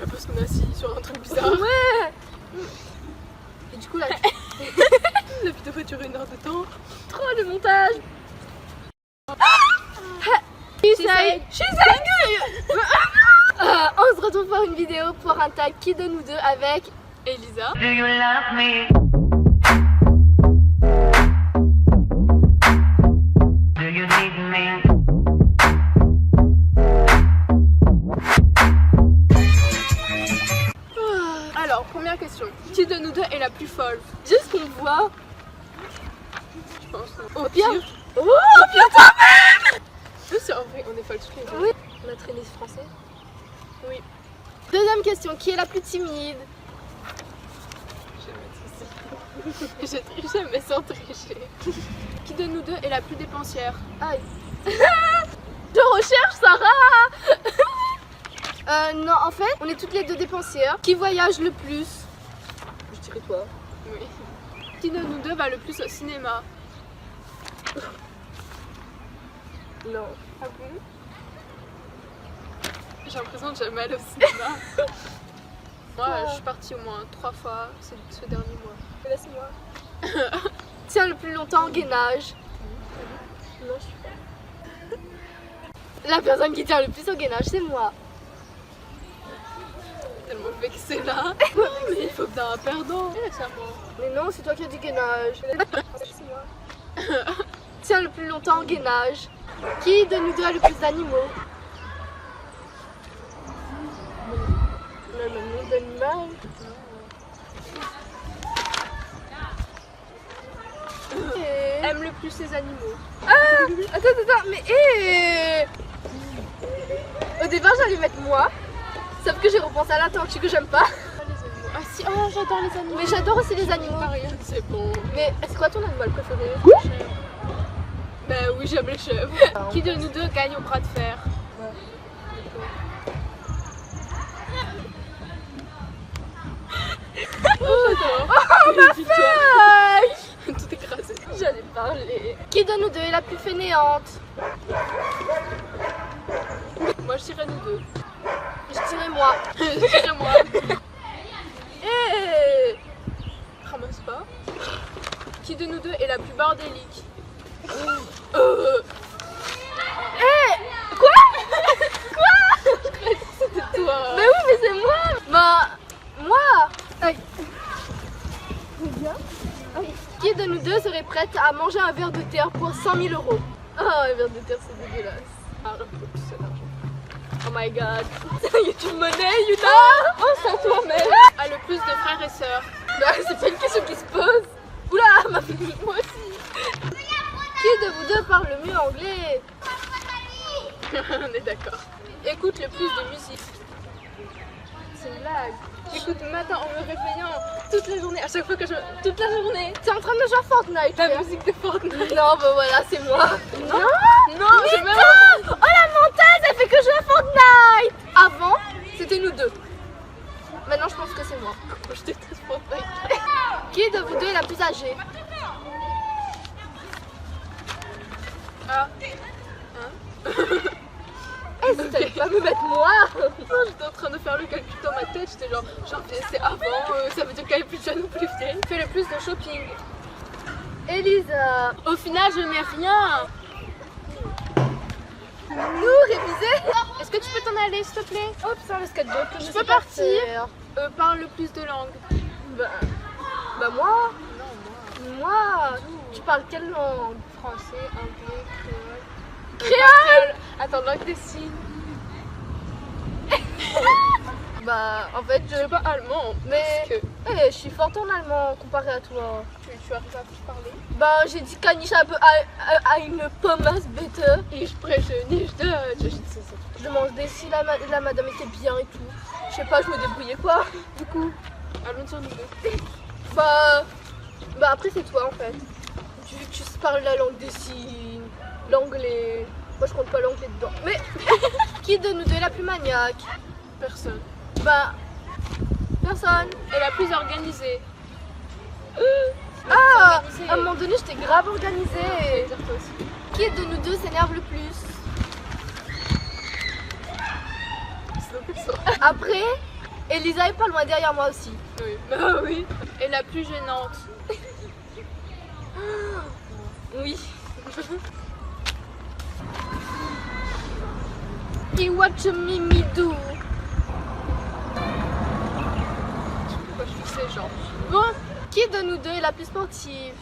Parce qu'on est assis sur un truc bizarre. Ouais. Et du coup là, La vidéo va durer 1 heure de temps. trop le montage. On se retrouve pour une vidéo pour un tag qui de nous deux avec Elisa. Do you love me? Do you need me? Alors, première question. Qui de nous deux est la plus folle? juste qu'on voit. Je pense. Au pire. Oh, Nous, c'est en vrai, on est folles toutes les deux. oui. On a traîné ce français. Oui. Deuxième question, qui est la plus timide? Je triche jamais sans tricher. Qui de nous deux est la plus dépensière? Aïe. Je recherche Sarah. Non, en fait, on est toutes les deux dépensières. Qui voyage le plus? Je dirais toi. Oui. Qui de nous deux va le plus au cinéma? Non. Ah bon? J'ai l'impression que j'ai mal au cinéma. Moi, je suis partie au moins 3 fois ce dernier mois. Laisse-moi. Tiens le plus longtemps en gainage. Non, je suis pas. La personne qui tient le plus au gainage, c'est moi. Tellement vexée là. Mais il faut que t'aies un perdant. C'est à moi. Mais non, c'est toi qui as dit gainage. C'est moi. Tiens le plus longtemps en gainage. Qui de nous deux a le plus d'animaux? On a le même nom d'animal. Aime le plus les animaux. Attends, mais au départ j'allais mettre moi, sauf que j'ai repensé à la tortue que j'aime pas. Ah si, oh j'adore les animaux. Mais j'adore aussi les animaux. Rien, c'est bon. Mais c'est quoi ton animal préféré? Bah oui, j'aime les chèvres. Qui de nous deux gagne au bras de fer? J'adore. Oh ma feuille! Tout écrasé. J'allais parler. Qui de nous deux est la plus fainéante? Moi je dirais nous deux. Je dirais moi. Je dirais moi. Eh, Ramasse pas. Qui de nous deux est la plus bordélique? quoi? C'était toi. Mais oui, mais c'est moi. Bah, moi. Aïe. Qui de nous deux serait prête à manger un verre de terre pour 100 000 €? Oh, un verre de terre, c'est dégueulasse. Ah, un peu plus c'est l'argent. Oh my god. YouTube money, you know? Oh, c'est toi-même. A le plus de frères et sœurs? Bah, c'est pas une question qui se pose. Oula, ma fille, moi aussi. Qui de vous deux parle le mieux anglais? On est d'accord. Écoute le plus de musique. C'est une blague. J'écoute le matin en me réveillant toute la journée, à chaque fois que je... Toute la journée. T'es en train de jouer à Fortnite? La là. musique de Fortnite. Non, bah voilà, c'est moi. Non, Non, j'ai même... Oh la menteuse, elle fait que jouer à Fortnite. Avant, c'était nous deux. Maintenant, je pense que c'est moi. Je déteste Fortnite. Qui de vous deux est la plus âgée? Ah. Eh, si t'allais pas me mettre moi. Non, j'étais en train de faire le calcul dans ma tête, j'étais genre c'est avant, ça veut dire qu'elle est plus jeune ou plus vieille. Fais le plus de shopping. Elisa. Au final, je n'ai rien. Nous, réviser. Est-ce que tu peux t'en aller, s'il te plaît? Oh putain, le skateboard que Je peux partir. Parle le plus de langues. Bah moi. Non, Moi. Tu parles quelle langue? Français, anglais, créole. Créole. Attends, langue des signes. Bah en fait, Je sais pas allemand. Mais Parce que je suis forte en allemand comparé à toi. tu arrives à parler. Bah j'ai dit kann ich habe eine Pommes bitte. Ich spreche nicht Deutsch. Je demande des si la madame était bien et tout. Je sais pas, je me débrouillais quoi. Du coup, Allons sur nous deux. bah après c'est toi en fait. Tu parles la langue des signes, l'anglais. Moi je compte pas l'anglais dedans. Mais qui de nous deux est la plus maniaque? Personne. Bah personne. Et la plus organisée. Ah, organisée. à un moment donné j'étais grave organisée. Dire toi aussi. Qui de nous deux s'énerve le plus? C'est donc ça. Après, Elisa est pas loin derrière moi aussi. Oui. Bah oui. Et la plus gênante. Oui. Et watch Mimi do. Pourquoi je fais ces gens? Bon, qui de nous deux est la plus sportive?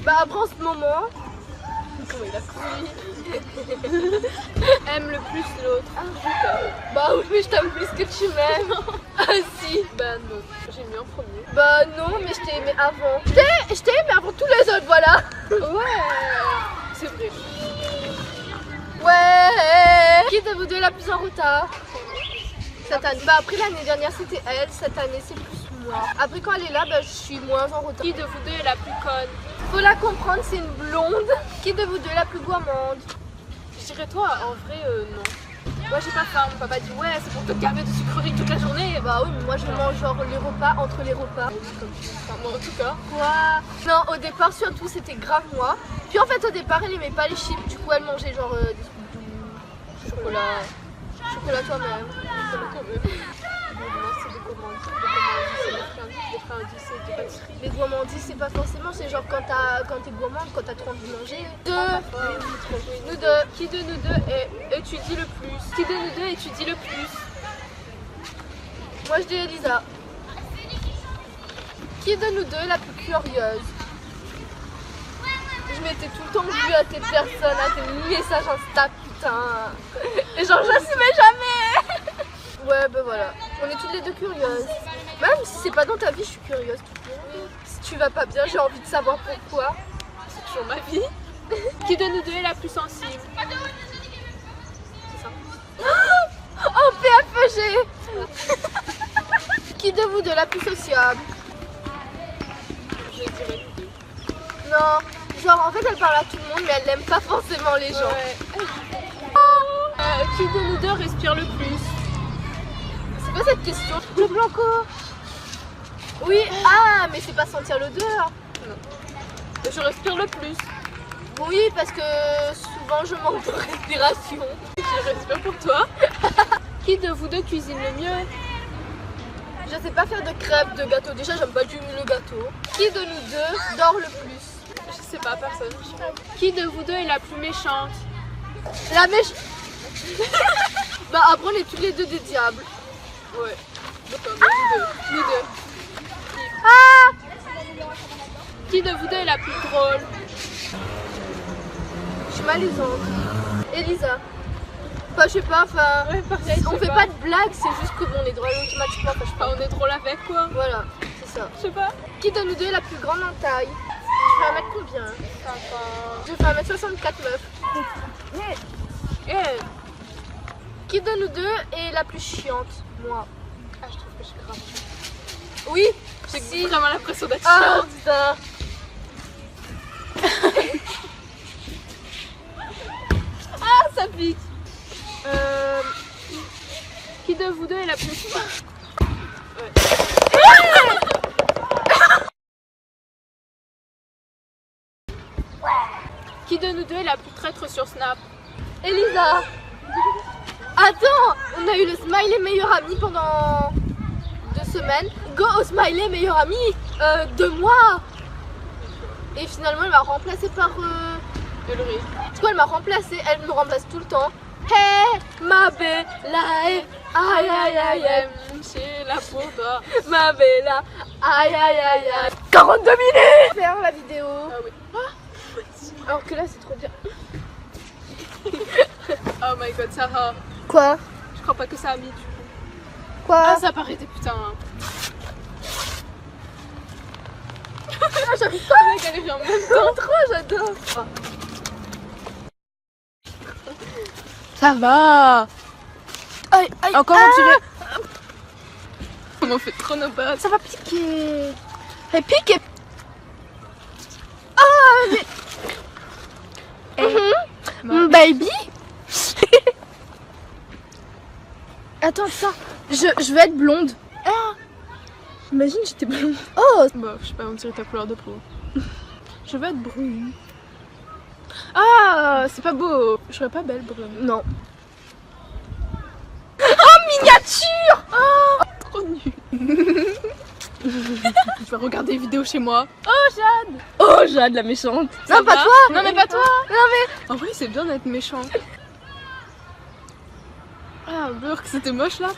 Bah après en ce moment. Comment il a couru? Aime le plus l'autre. Ah, je t'aime. Bah oui, mais je t'aime plus que tu m'aimes. Ah si. Bah non. J'ai mis en premier. Bah non, mais je t'ai aimé avant. Je t'ai aimé avant tous les autres, voilà. Ouais. C'est vrai. Ouais. Qui de vous deux est la plus en retard? Cette année. Bah après l'année dernière c'était elle, cette année c'est plus moi. Après quand elle est là, bah je suis moins en retard. Qui de vous deux est la plus conne? Faut la comprendre, c'est une blonde. Qui de vous deux est la plus gourmande? Je dirais toi, en vrai, non. Moi j'ai pas faim, mon papa dit ouais, c'est pour te gaver de sucreries toute la journée. Bah oui, mais moi je mange genre les repas entre les repas. Enfin, moi en tout cas. Quoi? Non, au départ surtout c'était grave moi. Puis en fait au départ elle aimait pas les chips, du coup elle mangeait genre des trucs doux, chocolat. Chocolat toi-même. Quand même. Moi c'est des gourmandises, des friandises, des pâtisseries. Les gourmandises c'est pas forcément, c'est genre quand t'es gourmande, quand t'as trop envie de manger. Nous deux. Qui de nous deux étudie le plus? Qui de nous deux étudie le plus? Moi je dis Elisa. Qui de nous deux est la plus curieuse? Je m'étais tout le temps vue à tes personnes, à tes messages Insta, putain. Et genre j'assumais jamais. Ouais bah voilà, on est toutes les deux curieuses. Même si c'est pas dans ta vie, je suis curieuse tout le temps. Si tu vas pas bien, j'ai envie de savoir pourquoi. C'est toujours ma vie. Qui de nous deux est la plus sensible? C'est ça. Oh PFG. Qui de vous deux est la plus sociable? Je dirais nous deux. Non, genre en fait elle parle à tout le monde mais elle n'aime pas forcément les gens. Ouais. Qui de nous deux respire le plus? C'est quoi cette question? Le blanco. Oui, ah mais c'est pas sentir l'odeur. Je respire le plus. Oui parce que souvent je manque de respiration. Je respire pour toi. Qui de vous deux cuisine le mieux? Je sais pas faire de crêpes, de gâteaux. Déjà j'aime pas du le gâteau. Qui de nous deux dort le plus? Je sais pas, personne. Qui de vous deux est la plus méchante? La mèche. Bah après on est tous les deux des diables. Ouais. D'accord, nous deux. Nous deux. Ah. Qui de vous deux est la plus drôle? Je suis malaisante. Elisa. Enfin je sais pas, enfin. Ouais, pareil, On fait pas de blagues, c'est juste que bon, on est drôle automatiquement. Enfin, je sais pas. on est drôle avec quoi? Voilà, c'est ça. Je sais pas. Qui de nous deux est la plus grande en taille? Je vais 1m combien? Je vais 1m64 meuf. Eh. Qui de nous deux est la plus chiante? Moi. Ah, je trouve que je suis grave. Oui. J'ai vraiment l'impression d'être Ah chiante. putain. Ah, ça pique. Qui de vous deux est la plus... Ouais. Qui de nous deux est la plus traître sur Snap? Elisa. Attends, on a eu le smiley meilleur ami pendant 2 semaines. Go au smiley meilleur ami 2 mois. Et finalement elle m'a remplacée par... Ulrich. Du coup elle m'a remplacée, elle me remplace tout le temps. Hey ma bella, hey, aïe aïe aïe aïe. Chez la peau d'or. Ma bella, aïe aïe aïe aïe. 42 minutes. Faire la vidéo. Ah oui. Alors que là c'est trop bien. Oh my god, Sarah. Quoi? Je crois pas que ça a mis du coup. Quoi? Ah, ça paraît des putains. Hein. J'arrive pas. Le mec, elle est venue en même temps. Trop, j'adore. Ça va. Aïe aïe. Encore on dirait. On fait trop nos potes. Ça va piquer. Elle pique et... Ah mais... Baby. Attends ça. Je vais être blonde. Ah. Imagine j'étais blonde. Oh. Bah, je sais pas, on dirait ta couleur de peau. Je veux être brune. Ah, c'est pas beau. Je serais pas belle brune. Non. Oh miniature. Je vais regarder les vidéos chez moi. Oh, Jade, la méchante. Ça Non, pas va toi. Non mais pas toi. Non, mais. En vrai c'est bien d'être méchant. Ah Burk, c'était moche là.